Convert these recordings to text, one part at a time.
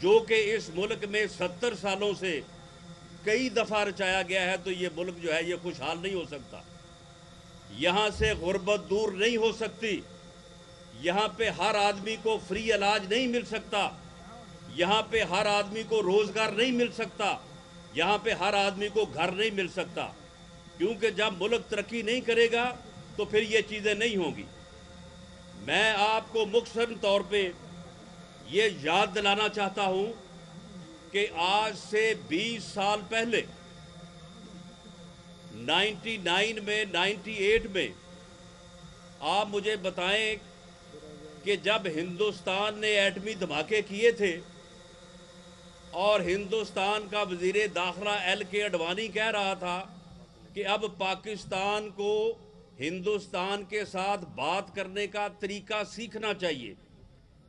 جو کہ اس ملک میں 70 سالوں سے کئی دفعہ رچایا گیا ہے، تو یہ ملک جو ہے یہ خوشحال نہیں ہو سکتا۔ یہاں سے غربت دور نہیں ہو سکتی، یہاں پہ ہر آدمی کو فری علاج نہیں مل سکتا، یہاں پہ ہر آدمی کو روزگار نہیں مل سکتا، یہاں پہ ہر آدمی کو گھر نہیں مل سکتا، کیونکہ جب ملک ترقی نہیں کرے گا تو پھر یہ چیزیں نہیں ہوں گی۔ میں آپ کو مختصر طور پہ یہ یاد دلانا چاہتا ہوں کہ آج سے 20 سال پہلے 99 میں 98 میں آپ مجھے بتائیں کہ جب ہندوستان نے ایٹمی دھماکے کیے تھے اور ہندوستان کا وزیر داخلہ ایل کے اڈوانی کہہ رہا تھا کہ اب پاکستان کو ہندوستان کے ساتھ بات کرنے کا طریقہ سیکھنا چاہیے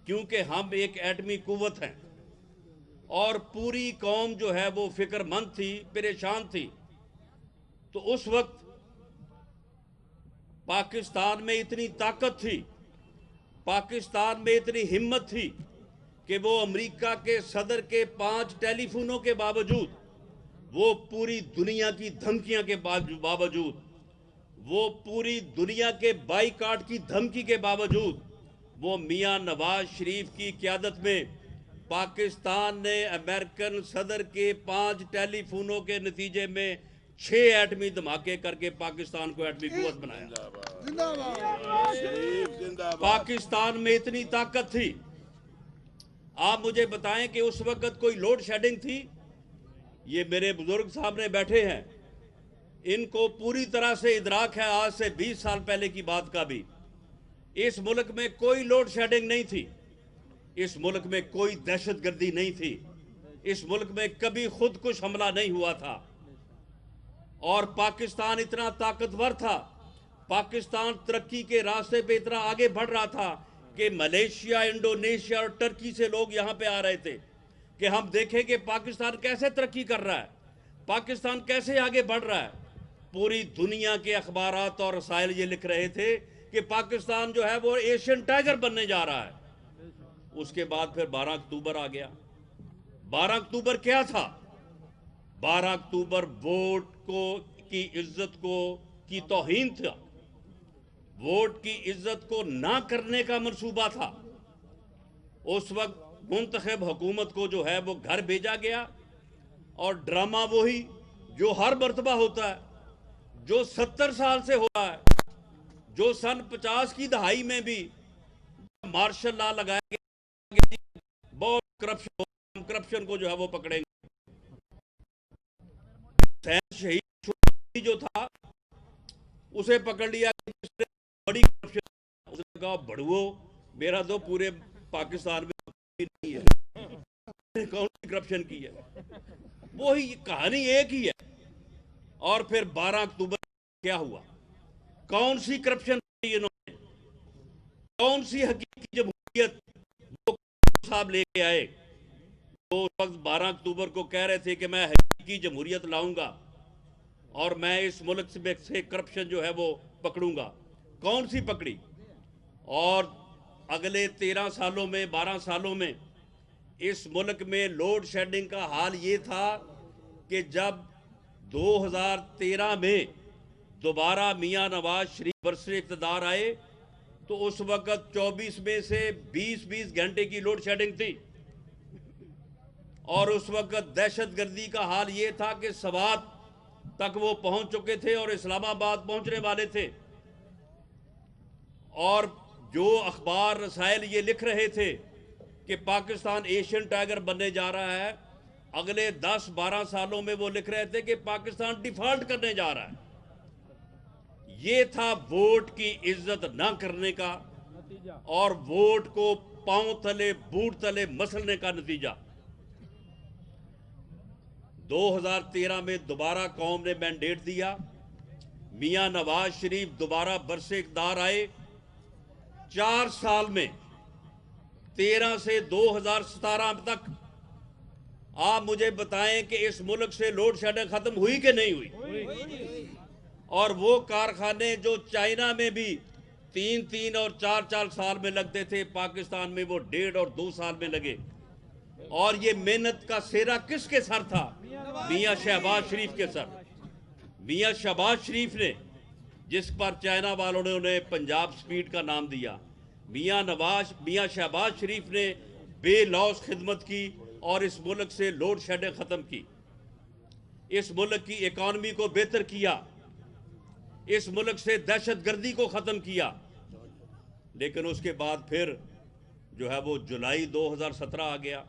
کیونکہ ہم ایک ایٹمی قوت ہیں، اور پوری قوم جو ہے وہ فکر مند تھی، پریشان تھی، تو اس وقت پاکستان میں اتنی طاقت تھی، پاکستان میں اتنی ہمت تھی کہ وہ امریکہ کے صدر کے 5 ٹیلی فونوں کے باوجود، وہ پوری دنیا کی دھمکیاں کے باوجود، وہ پوری دنیا کے بائیکاٹ کی دھمکی کے باوجود، وہ میاں نواز شریف کی قیادت میں پاکستان نے امریکن صدر کے 5 ٹیلی فونوں کے نتیجے میں 6 ایٹمی دھماکے کر کے پاکستان کو ایٹمی قوت بنایا۔ پاکستان میں اتنی طاقت تھی۔ آپ مجھے بتائیں کہ اس وقت کوئی لوڈ شیڈنگ تھی؟ یہ میرے بزرگ سامنے بیٹھے ہیں، ان کو پوری طرح سے ادراک ہے آج سے 20 سال پہلے کی بات کا بھی۔ اس ملک میں کوئی لوڈ شیڈنگ نہیں تھی، اس ملک میں کوئی دہشت گردی نہیں تھی، اس ملک میں کبھی خودکش حملہ نہیں ہوا تھا، اور پاکستان اتنا طاقتور تھا، پاکستان ترقی کے راستے پہ اتنا آگے بڑھ رہا تھا کہ ملیشیا، انڈونیشیا اور ٹرکی سے لوگ یہاں پہ آ رہے تھے کہ ہم دیکھیں کہ پاکستان کیسے ترقی کر رہا ہے، پاکستان کیسے آگے بڑھ رہا ہے۔ پوری دنیا کے اخبارات اور رسائل یہ لکھ رہے تھے کہ پاکستان جو ہے وہ ایشین ٹائیگر بننے جا رہا ہے۔ اس کے بعد پھر 12 اکتوبر آ گیا۔ 12 اکتوبر کیا تھا؟ 12 اکتوبر ووٹ کی عزت کی توہین تھا، ووٹ کی عزت کو نہ کرنے کا منصوبہ تھا۔ اس وقت منتخب حکومت کو جو ہے وہ گھر بھیجا گیا، اور ڈرامہ وہی جو ہر مرتبہ ہوتا ہے، جو 70 سال سے ہو رہا ہے، جو سن 50 کی دہائی میں بھی مارشل لا لگایا گیا، بہت کرپشن کو جو ہے وہ پکڑیں گے۔ شہید جو تھا اسے پکڑ لیا، بڑی کرپشن، اس نے کہا بڑھو میرا تو پورے پاکستان میں نہیں ہے، کون سی کرپشن کی ہے؟ وہی کہانی ایک ہی ہے۔ اور پھر 12 اکتوبر کیا ہوا؟ کون سی کرپشن کی انہوں نے؟ کون سی حقیقی جمہوریت وہ صاحب لے کے آئے؟ تو اس وقت 12 اکتوبر کو کہہ رہے تھے کہ میں حقیقی جمہوریت لاؤں گا اور میں اس ملک سے کرپشن جو ہے وہ پکڑوں گا۔ کون سی پکڑی؟ اور اگلے 13 سالوں میں، 12 سالوں میں اس ملک میں لوڈ شیڈنگ کا حال یہ تھا کہ جب 2013 میں دوبارہ میاں نواز شریف برسر اقتدار آئے تو اس وقت 24 میں سے 20 گھنٹے کی لوڈ شیڈنگ تھی، اور اس وقت دہشت گردی کا حال یہ تھا کہ سوات تک وہ پہنچ چکے تھے اور اسلام آباد پہنچنے والے تھے، اور جو اخبار رسائل یہ لکھ رہے تھے کہ پاکستان ایشین ٹائیگر بننے جا رہا ہے، اگلے 10-12 سالوں میں وہ لکھ رہے تھے کہ پاکستان ڈیفالٹ کرنے جا رہا ہے۔ یہ تھا ووٹ کی عزت نہ کرنے کا اور ووٹ کو پاؤں تلے بوٹ تلے مسلنے کا نتیجہ۔ 2013 میں دوبارہ قوم نے مینڈیٹ دیا، میاں نواز شریف دوبارہ برسر اقتدار آئے۔ 4 سال میں 13 سے 2017 تک آپ مجھے بتائیں کہ اس ملک سے لوڈ شیڈنگ ختم ہوئی کہ نہیں ہوئی؟ اور وہ کارخانے جو چائنا میں بھی 3 اور 4 سال میں لگتے تھے، پاکستان میں وہ 1.5 اور 2 سال میں لگے۔ اور یہ محنت کا سہرا کس کے سر تھا؟ میاں شہباز شریف کے سر. میاں شہباز شریف نے، جس پر چائنا والوں نے انہیں پنجاب سپیڈ کا نام دیا، میاں شہباز شریف نے بے لوث خدمت کی اور اس ملک سے لوڈ شیڈنگ ختم کی، اس ملک کی اکانومی کو بہتر کیا، اس ملک سے دہشت گردی کو ختم کیا. لیکن اس کے بعد پھر جو ہے وہ جولائی 2017 آ گیا،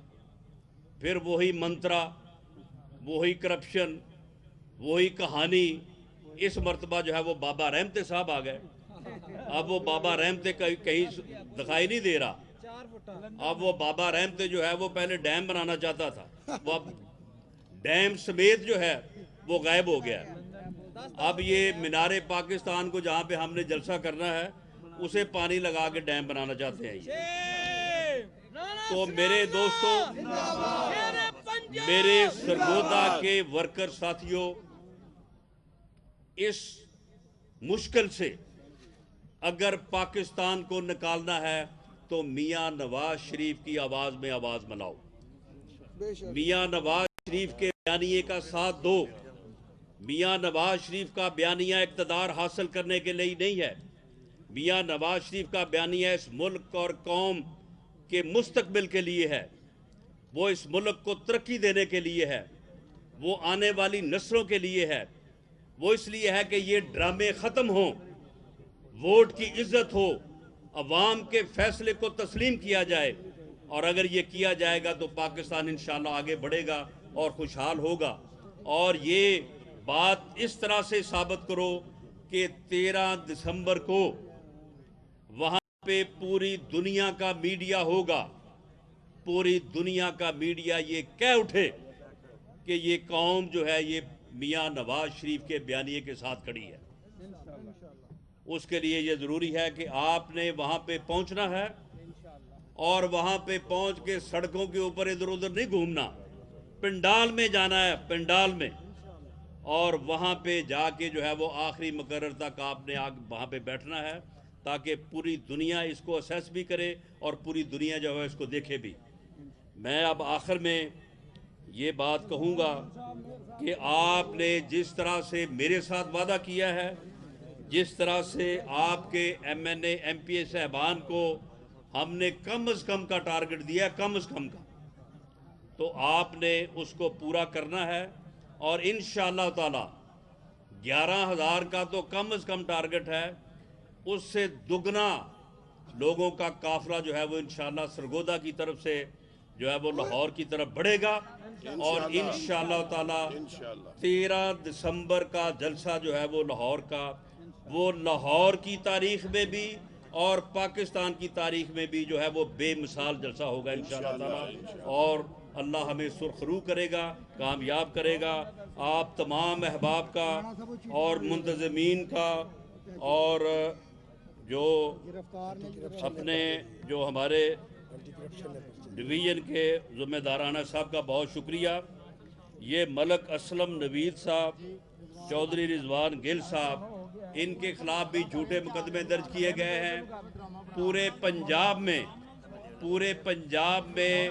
پھر وہی منترا، وہی کرپشن، وہی کہانی. اس مرتبہ جو ہے وہ بابا رحمتے صاحب آ گئے. اب وہ بابا رحمتے کہیں دکھائی نہیں دے رہا. اب وہ بابا رحمتے جو ہے وہ پہلے ڈیم بنانا چاہتا تھا، وہ اب ڈیم سمیت جو ہے وہ غائب ہو گیا. اب یہ مینار پاکستان کو جہاں پہ ہم نے جلسہ کرنا ہے اسے پانی لگا کے ڈیم بنانا چاہتے ہیں. تو میرے دوستوں، میرے سرگودا کے ورکر ساتھیوں، اس مشکل سے اگر پاکستان کو نکالنا ہے تو میاں نواز شریف کی آواز میں آواز ملاؤ. میاں نواز شریف کے بیانیے کا ساتھ دو. میاں نواز شریف کا بیانیہ اقتدار حاصل کرنے کے لیے نہیں ہے. میاں نواز شریف کا بیانیہ اس ملک اور قوم کے مستقبل کے لیے ہے. وہ اس ملک کو ترقی دینے کے لیے ہے، وہ آنے والی نسلوں کے لیے ہے. وہ اس لیے ہے کہ یہ ڈرامے ختم ہوں، ووٹ کی عزت ہو، عوام کے فیصلے کو تسلیم کیا جائے. اور اگر یہ کیا جائے گا تو پاکستان انشاءاللہ آگے بڑھے گا اور خوشحال ہوگا. اور یہ بات اس طرح سے ثابت کرو کہ 13 دسمبر کو وہاں پہ پوری دنیا کا میڈیا ہوگا، پوری دنیا کا میڈیا یہ کہہ اٹھے کہ یہ قوم جو ہے یہ میاں نواز شریف کے بیانیے کے ساتھ کھڑی ہے. اس کے لیے یہ ضروری ہے کہ آپ نے وہاں پہ پہنچنا ہے اور وہاں پہ پہنچ کے سڑکوں کے اوپر ادھر ادھر نہیں گھومنا، پنڈال میں جانا ہے، پنڈال میں. اور وہاں پہ جا کے جو ہے وہ آخری مقرر تک آپ نے وہاں پہ بیٹھنا ہے تاکہ پوری دنیا اس کو اسیس بھی کرے اور پوری دنیا جو ہے اس کو دیکھے بھی. میں اب آخر میں یہ بات کہوں گا کہ آپ نے جس طرح سے میرے ساتھ وعدہ کیا ہے، جس طرح سے آپ کے M N A M P A صاحبان کو ہم نے کم از کم کا ٹارگٹ دیا ہے، کم از کم کا، تو آپ نے اس کو پورا کرنا ہے. اور انشاءاللہ تعالی 11,000 کا تو کم از کم ٹارگٹ ہے، اس سے دگنا لوگوں کا قافلہ جو ہے وہ انشاءاللہ سرگودا کی طرف سے جو ہے وہ لاہور کی طرف بڑھے گا. اور انشاءاللہ تعالی 13 دسمبر کا جلسہ جو ہے وہ لاہور کا، وہ لاہور کی تاریخ میں بھی اور پاکستان کی تاریخ میں بھی جو ہے وہ بے مثال جلسہ ہوگا انشاءاللہ تعالی. اور اللہ ہمیں سرخرو کرے گا، کامیاب کرے گا. آپ تمام احباب کا اور منتظمین کا اور جو اپنے جو ہمارے ڈویژن کے ذمہ دارانہ صاحب کا بہت شکریہ. یہ ملک اسلم نوید صاحب، چودھری رضوان گل صاحب، ان کے خلاف بھی جھوٹے مقدمے درج کیے گئے ہیں. پورے پنجاب میں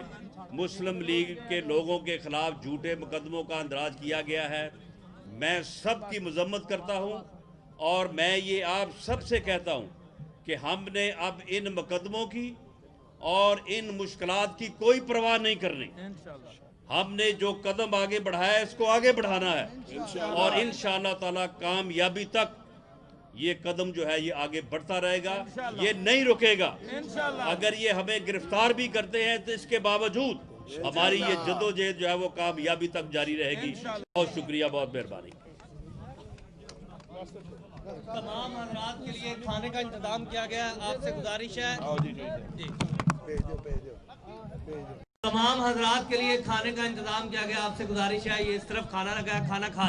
مسلم لیگ کے لوگوں کے خلاف جھوٹے مقدموں کا اندراج کیا گیا ہے. میں سب کی مذمت کرتا ہوں اور میں یہ آپ سب سے کہتا ہوں کہ ہم نے اب ان مقدموں کی اور ان مشکلات کی کوئی پرواہ نہیں کرنی. ہم نے جو قدم آگے بڑھایا ہے اس کو آگے بڑھانا ہے اور انشاءاللہ تعالی کامیابی تک یہ قدم جو ہے یہ آگے بڑھتا رہے گا، یہ نہیں رکے گا. اگر یہ ہمیں گرفتار بھی کرتے ہیں تو اس کے باوجود ہماری یہ جدوجہد جو ہے وہ کامیابی تک جاری رہے گی. بہت شکریہ، بہت مہربانی. تمام حضرات کے لیے کھانے کا انتظام کیا گیا ہے، آپ سے گزارش ہے تمام حضرات کے لیے کھانے کا انتظام کیا گیا، آپ سے گزارش ہے یہ اس طرف کھانا لگا ہے، کھانا کھا